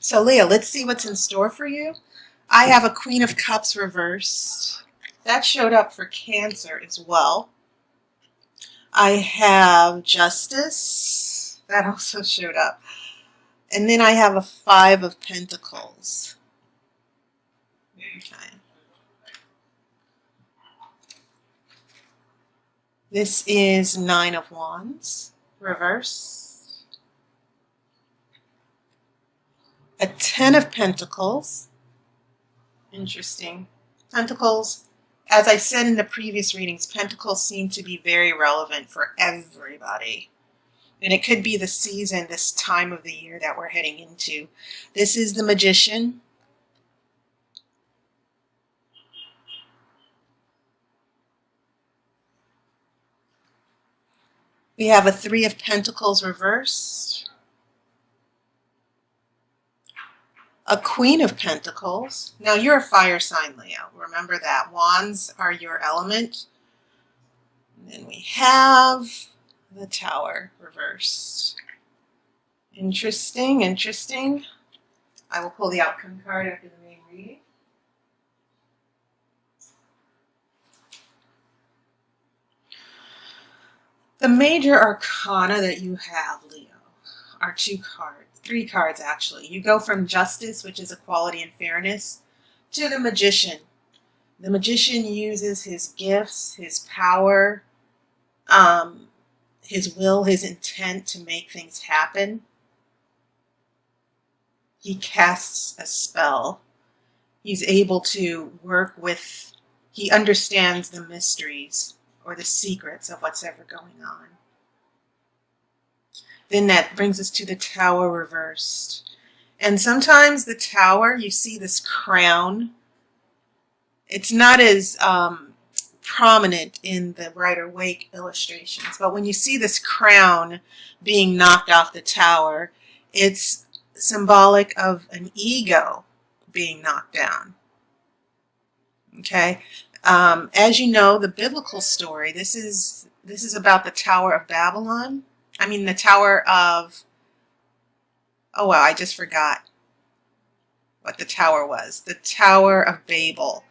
So Leo, let's see what's in store for you. I have a Queen of Cups reversed. That showed up for Cancer as well. I have Justice. That also showed up. And then I have a Five of Pentacles. Okay. This is Nine of Wands, reverse. A Ten of Pentacles. Interesting. Pentacles, as I said in the previous readings, Pentacles seem to be very relevant for everybody. And it could be the season, this time of the year that we're heading into. This is the Magician. We have a Three of Pentacles reversed. A Queen of Pentacles. Now you're a fire sign, Leo. Remember that. Wands are your element. And then we have the Tower reversed. Interesting, interesting. I will pull the outcome card after the main reading. The major arcana that you have, Leo, are three cards actually. You go from Justice, which is equality and fairness, to the Magician. The Magician uses his gifts, his power, his will, his intent to make things happen. He casts a spell. He's able to work with, he understands the mysteries or the secrets of what's ever going on. Then that brings us to the Tower reversed. And sometimes the Tower, you see this crown. It's not as prominent in the Rider-Waite illustrations, but when you see this crown being knocked off the tower, it's symbolic of an ego being knocked down. Okay, as you know, the biblical story. This is about the Tower of Babylon. I mean, the Tower of. Oh well, I just forgot what the tower was. The Tower of Babel.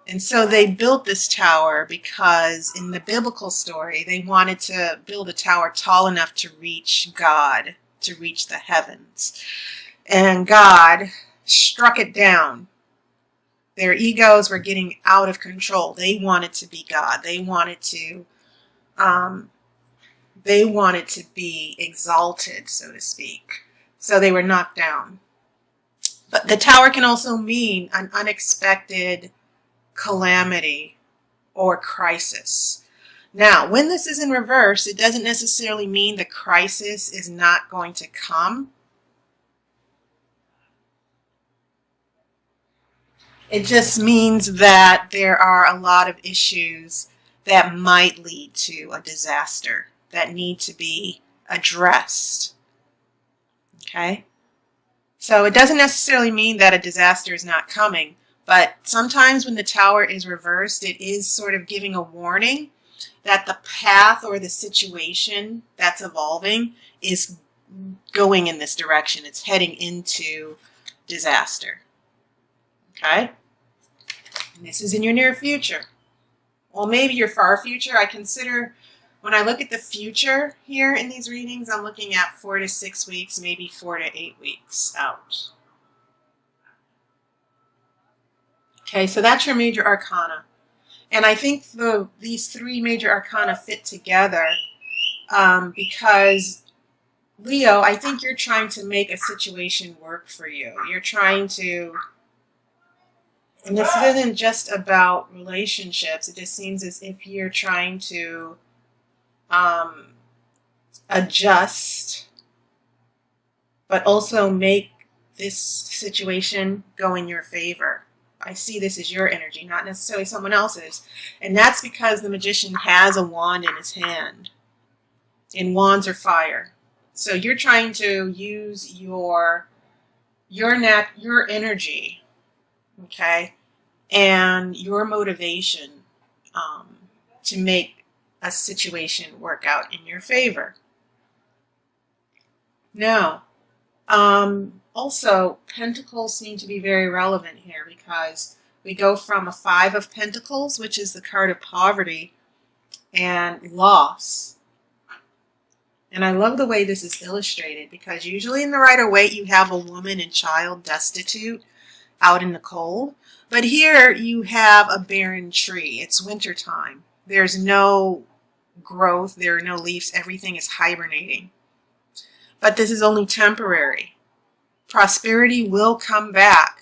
And so they built this tower because in the biblical story, they wanted to build a tower tall enough to reach God, to reach the heavens. And God struck it down. Their egos were getting out of control. They wanted to be God. They wanted to be exalted, so to speak. So they were knocked down. But the tower can also mean an unexpected calamity or crisis. Now, when this is in reverse, it doesn't necessarily mean the crisis is not going to come. It just means that there are a lot of issues that might lead to a disaster that need to be addressed. Okay? So it doesn't necessarily mean that a disaster is not coming. But sometimes when the tower is reversed, it is sort of giving a warning that the path or the situation that's evolving is going in this direction. It's heading into disaster. Okay? And this is in your near future. Well, maybe your far future. I consider, when I look at the future here in these readings, I'm looking at 4 to 6 weeks, maybe 4 to 8 weeks out. Okay, so that's your major arcana. And I think these three major arcana fit together because, Leo, I think you're trying to make a situation work for you. You're trying to, and this isn't just about relationships. It just seems as if you're trying to adjust, but also make this situation go in your favor. I see this as your energy, not necessarily someone else's. And that's because the Magician has a wand in his hand. And wands are fire. So you're trying to use your energy, okay, and your motivation to make a situation work out in your favor. Now, Also, Pentacles seem to be very relevant here because we go from a Five of Pentacles, which is the card of poverty and loss. And I love the way this is illustrated because usually in the Rider-Waite you have a woman and child destitute out in the cold. But here you have a barren tree. It's wintertime. There's no growth. There are no leaves. Everything is hibernating. But this is only temporary. Prosperity will come back.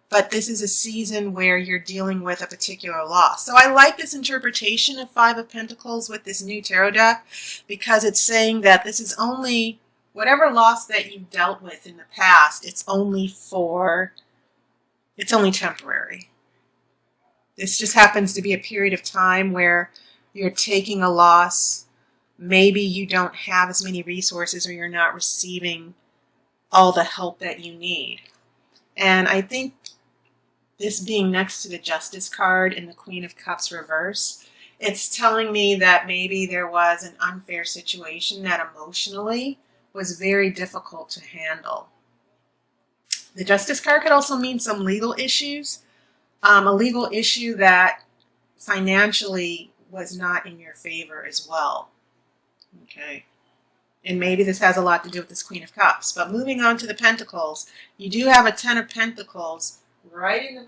But this is a season where you're dealing with a particular loss. So I like this interpretation of Five of Pentacles with this new tarot deck because it's saying that this is only whatever loss that you've dealt with in the past, it's only temporary. This just happens to be a period of time where you're taking a loss. Maybe you don't have as many resources or you're not receiving all the help that you need. And I think this being next to the Justice card and the Queen of Cups reverse, it's telling me that maybe there was an unfair situation that emotionally was very difficult to handle. The Justice card could also mean some legal issues, a legal issue that financially was not in your favor as well. Okay. And maybe this has a lot to do with this Queen of Cups. But moving on to the Pentacles, you do have a Ten of Pentacles right in the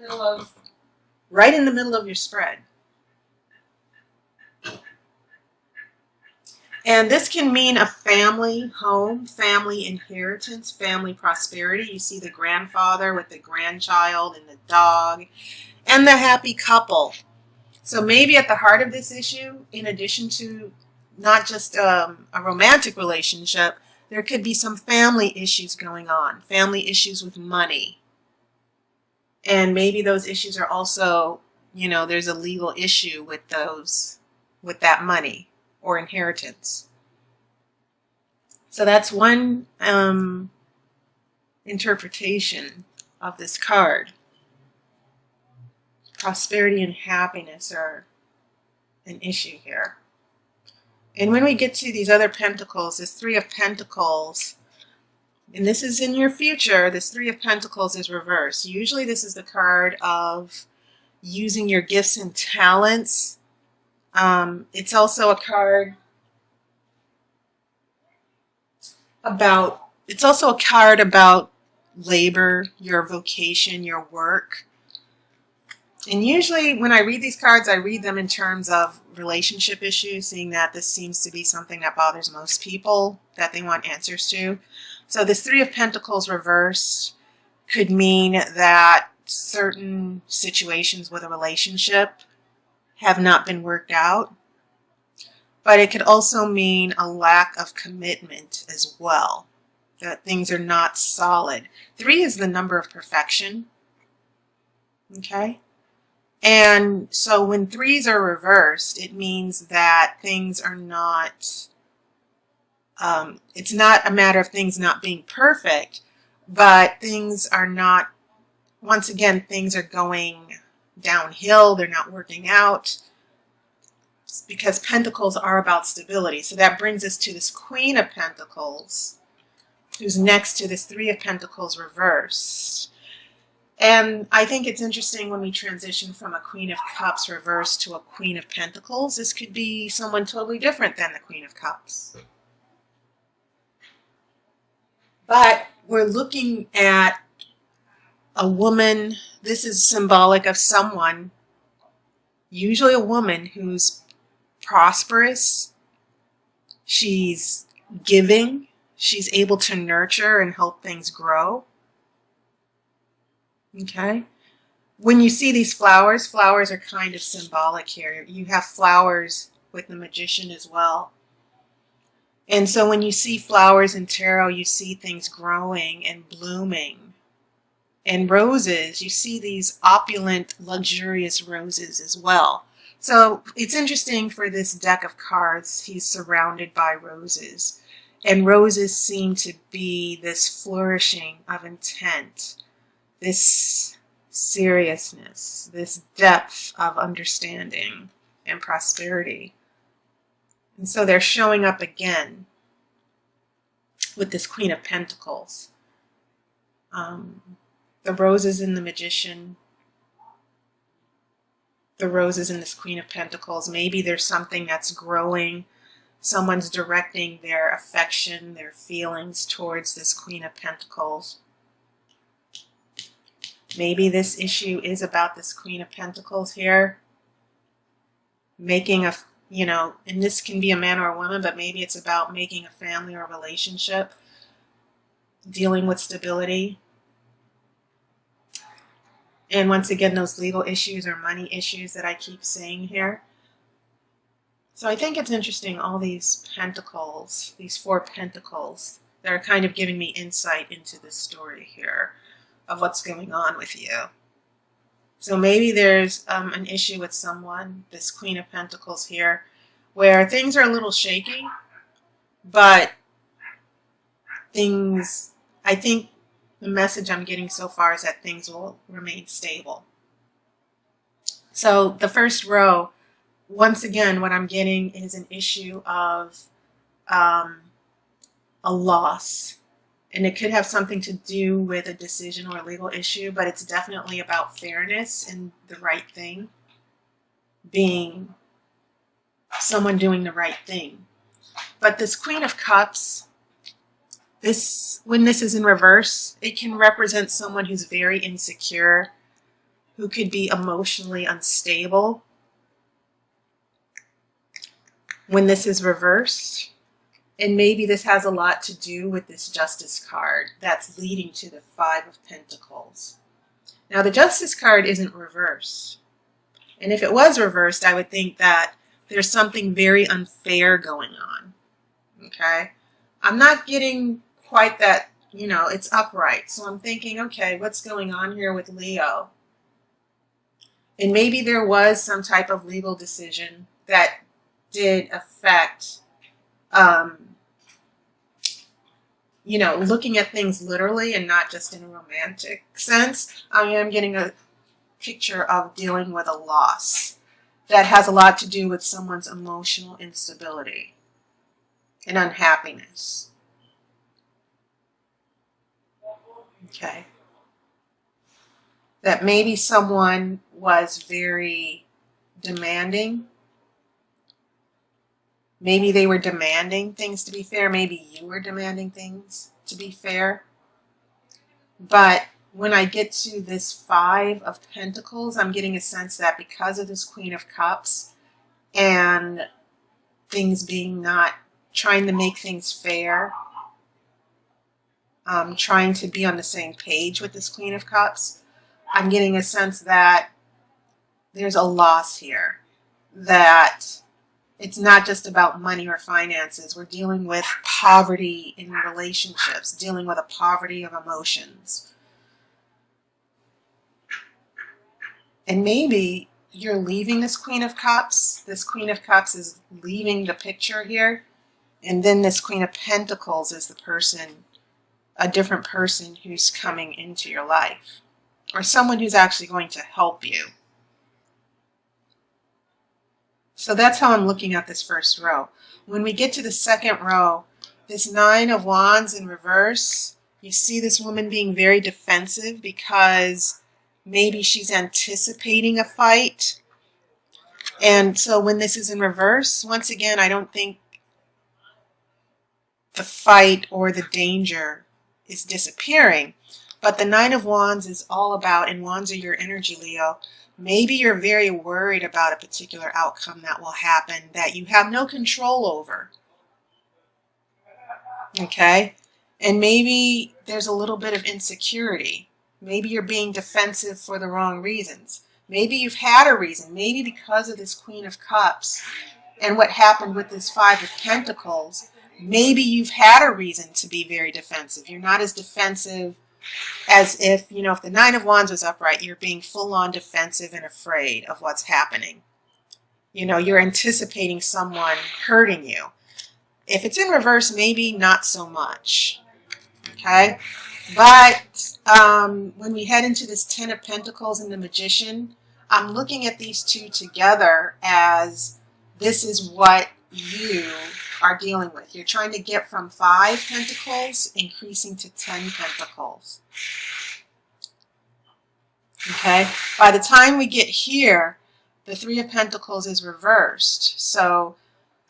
middle of your spread. And this can mean a family home, family inheritance, family prosperity. You see the grandfather with the grandchild and the dog and the happy couple. So maybe at the heart of this issue, in addition to not just a romantic relationship, there could be some family issues going on, family issues with money. And maybe those issues are also, there's a legal issue with that money or inheritance. So that's one interpretation of this card. Prosperity and happiness are an issue here. And when we get to these other pentacles, this Three of Pentacles, and this is in your future, this Three of Pentacles is reversed. Usually this is the card of using your gifts and talents. It's also a card about labor, your vocation, your work. And usually when I read these cards, I read them in terms of relationship issues, seeing that this seems to be something that bothers most people, that they want answers to. So this Three of Pentacles reversed could mean that certain situations with a relationship have not been worked out. But it could also mean a lack of commitment as well, that things are not solid. 3 is the number of perfection. Okay? And so when 3s are reversed, it means that things are not, it's not a matter of things not being perfect, but things are not, once again, things are going downhill, they're not working out, because Pentacles are about stability. So that brings us to this Queen of Pentacles, who's next to this Three of Pentacles reversed. And I think it's interesting when we transition from a Queen of Cups reversed to a Queen of Pentacles. This could be someone totally different than the Queen of Cups. But we're looking at a woman. This is symbolic of someone, usually a woman, who's prosperous. She's giving. She's able to nurture and help things grow. Okay? When you see these flowers, flowers are kind of symbolic here. You have flowers with the Magician as well. And so when you see flowers in tarot, you see things growing and blooming. And roses, you see these opulent, luxurious roses as well. So it's interesting for this deck of cards, he's surrounded by roses. And roses seem to be this flourishing of intent, this seriousness, this depth of understanding and prosperity. And so they're showing up again with this Queen of Pentacles. The roses in the Magician, the roses in this Queen of Pentacles. Maybe there's something that's growing. Someone's directing their affection, their feelings towards this Queen of Pentacles. Maybe this issue is about this Queen of Pentacles here. Making a, and this can be a man or a woman, but maybe it's about making a family or a relationship, dealing with stability. And once again, those legal issues or money issues that I keep saying here. So I think it's interesting, all these pentacles, these 4 pentacles, that are kind of giving me insight into this story here of what's going on with you. So maybe there's an issue with someone, this Queen of Pentacles here, where things are a little shaky, but I think the message I'm getting so far is that things will remain stable. So the first row, once again, what I'm getting is an issue of a loss. And it could have something to do with a decision or a legal issue, but it's definitely about fairness and the right thing. Being someone doing the right thing. But this Queen of Cups, when this is in reverse, it can represent someone who's very insecure, who could be emotionally unstable. When this is reversed, and maybe this has a lot to do with this Justice card that's leading to the 5 of Pentacles. Now the Justice card isn't reversed. And if it was reversed, I would think that there's something very unfair going on. Okay? I'm not getting quite that, it's upright. So I'm thinking, okay, what's going on here with Leo? And maybe there was some type of legal decision that did affect, looking at things literally and not just in a romantic sense. I am getting a picture of dealing with a loss that has a lot to do with someone's emotional instability and unhappiness. Okay. That maybe someone was very demanding. Maybe they were demanding things to be fair. Maybe you were demanding things to be fair. But when I get to this 5 of Pentacles, I'm getting a sense that because of this Queen of Cups and things being not trying to make things fair, trying to be on the same page with this Queen of Cups, I'm getting a sense that there's a loss here, that it's not just about money or finances. We're dealing with poverty in relationships, dealing with a poverty of emotions. And maybe you're leaving this Queen of Cups. This Queen of Cups is leaving the picture here. And then this Queen of Pentacles is the person, a different person who's coming into your life. Or someone who's actually going to help you. So that's how I'm looking at this first row. When we get to the second row, this 9 of Wands in reverse, you see this woman being very defensive because maybe she's anticipating a fight. And so when this is in reverse, once again, I don't think the fight or the danger is disappearing. But the 9 of Wands is all about, and Wands are your energy, Leo. Maybe you're very worried about a particular outcome that will happen that you have no control over. Okay? And maybe there's a little bit of insecurity. Maybe you're being defensive for the wrong reasons. Maybe you've had a reason. Maybe because of this Queen of Cups and what happened with this 5 of Pentacles, maybe you've had a reason to be very defensive. You're not as defensive as if, if the 9 of Wands was upright, you're being full-on defensive and afraid of what's happening. You're anticipating someone hurting you. If it's in reverse, maybe not so much. Okay? But when we head into this 10 of Pentacles and the Magician, I'm looking at these two together as this is what you are dealing with. You're trying to get from 5 Pentacles increasing to 10 Pentacles. Okay, by the time we get here, the Three of Pentacles is reversed. So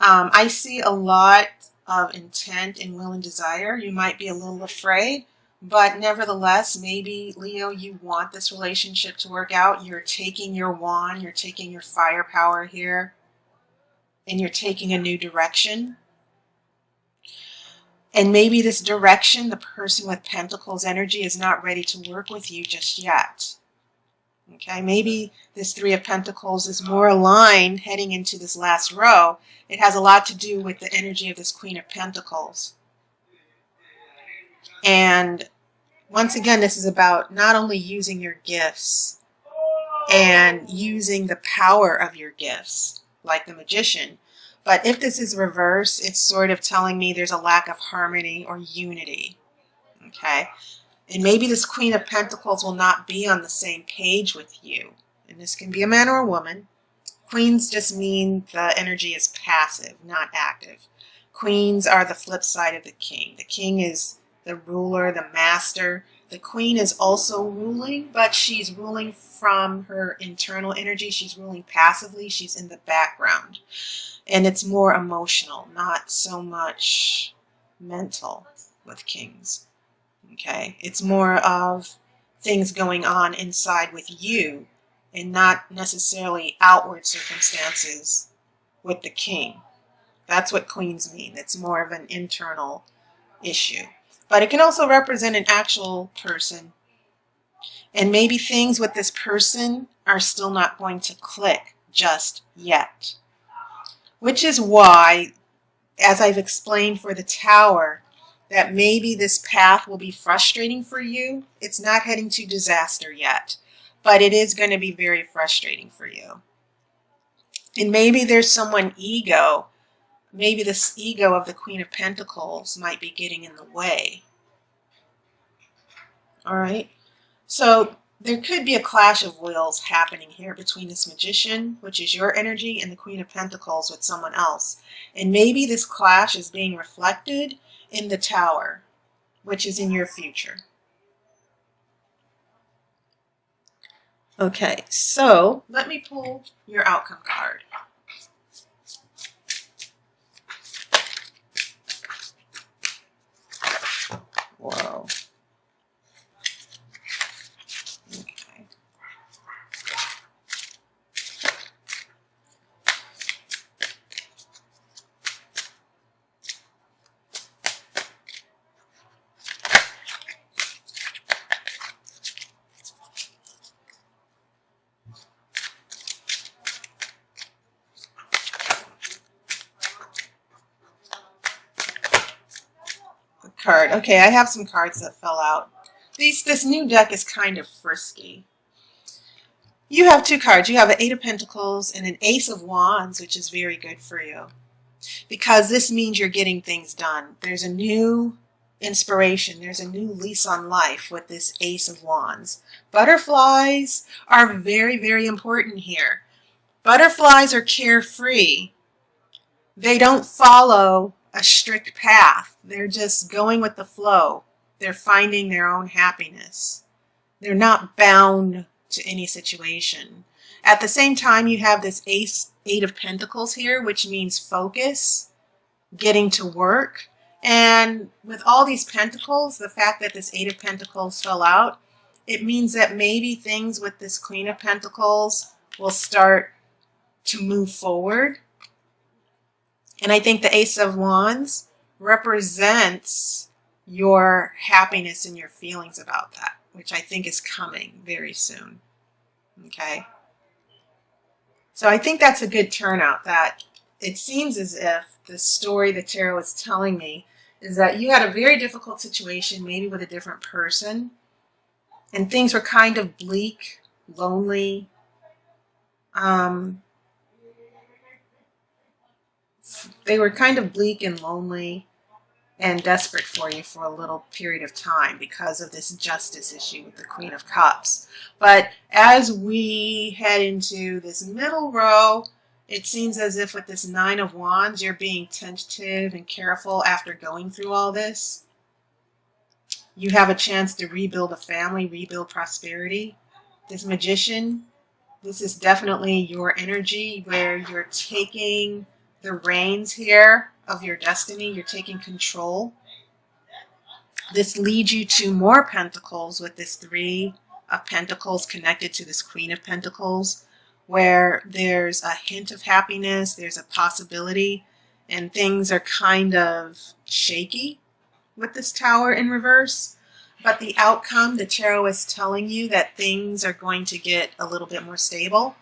I see a lot of intent and will and desire. You might be a little afraid, but nevertheless, maybe, Leo, you want this relationship to work out. You're taking your wand, you're taking your firepower here, and you're taking a new direction. And maybe this direction, the person with Pentacles energy is not ready to work with you just yet. Okay, maybe this Three of Pentacles is more aligned heading into this last row. It has a lot to do with the energy of this Queen of Pentacles. And once again, this is about not only using your gifts and using the power of your gifts, like the Magician, but if this is reverse, it's sort of telling me there's a lack of harmony or unity. Okay? And maybe this Queen of Pentacles will not be on the same page with you. And this can be a man or a woman. Queens just mean the energy is passive, not active. Queens are the flip side of the king. The king is the ruler, the master. The queen is also ruling, but she's ruling from her internal energy. She's ruling passively. She's in the background. And it's more emotional, not so much mental with kings. Okay, it's more of things going on inside with you and not necessarily outward circumstances with the king. That's what queens mean. It's more of an internal issue. But it can also represent an actual person. And maybe things with this person are still not going to click just yet. Which is why, as I've explained for the Tower, that maybe this path will be frustrating for you. It's not heading to disaster yet, but it is going to be very frustrating for you. And maybe there's someone ego. Maybe this ego of the Queen of Pentacles might be getting in the way. All right. So there could be a clash of wills happening here between this Magician, which is your energy, and the Queen of Pentacles with someone else. And maybe this clash is being reflected in the Tower, which is in your future. Okay, so let me pull your outcome card. Whoa. Okay. Card. Okay, I have some cards that fell out. This new deck is kind of frisky. You have two cards. You have an Eight of Pentacles and an Ace of Wands, which is very good for you. Because this means you're getting things done. There's a new inspiration. There's a new lease on life with this Ace of Wands. Butterflies are very, very important here. Butterflies are carefree. They don't follow a strict path. They're just going with the flow. They're finding their own happiness. They're not bound to any situation. At the same time, you have this Eight of Pentacles here, which means focus, getting to work. And with all these pentacles, the fact that this Eight of Pentacles fell out, it means that maybe things with this Queen of Pentacles will start to move forward. And I think the Ace of Wands represents your happiness and your feelings about that, which I think is coming very soon. Okay? So I think that's a good turnout. That it seems as if the story the tarot is telling me is that you had a very difficult situation, maybe with a different person, and things were kind of bleak, lonely, they were kind of bleak and lonely and desperate for you for a little period of time because of this justice issue with the Queen of Cups. But as we head into this middle row, it seems as if with this Nine of Wands, you're being tentative and careful after going through all this. You have a chance to rebuild a family, rebuild prosperity. This Magician, this is definitely your energy where you're taking the reins here of your destiny. You're taking control. This leads you to more Pentacles with this Three of Pentacles connected to this Queen of Pentacles, where there's a hint of happiness, there's a possibility, and things are kind of shaky with this Tower in reverse. But the outcome, the tarot is telling you that things are going to get a little bit more stable.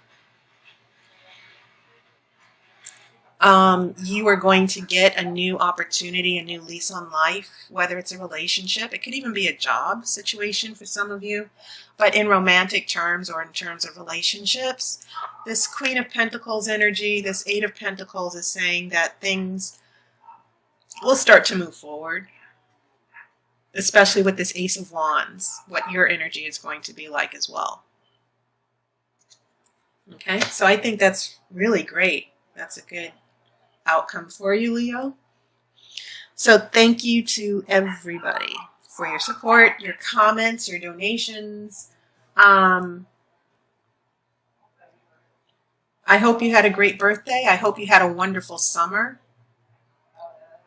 You are going to get a new opportunity, a new lease on life, whether it's a relationship. It could even be a job situation for some of you. But in romantic terms or in terms of relationships, this Queen of Pentacles energy, this Eight of Pentacles is saying that things will start to move forward. Especially with this Ace of Wands, what your energy is going to be like as well. Okay, so I think that's really great. That's a good outcome for you, Leo. So thank you to everybody for your support, your comments, your donations. I hope you had a great birthday. I hope you had a wonderful summer.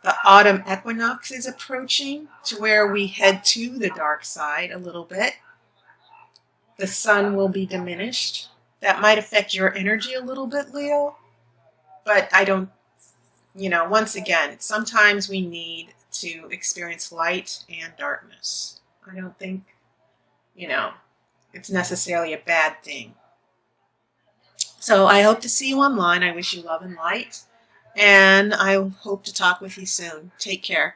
The autumn equinox is approaching to where we head to the dark side a little bit. The sun will be diminished. That might affect your energy a little bit, Leo. But I don't, once again, sometimes we need to experience light and darkness. I don't think, it's necessarily a bad thing. So I hope to see you online. I wish you love and light. And I hope to talk with you soon. Take care.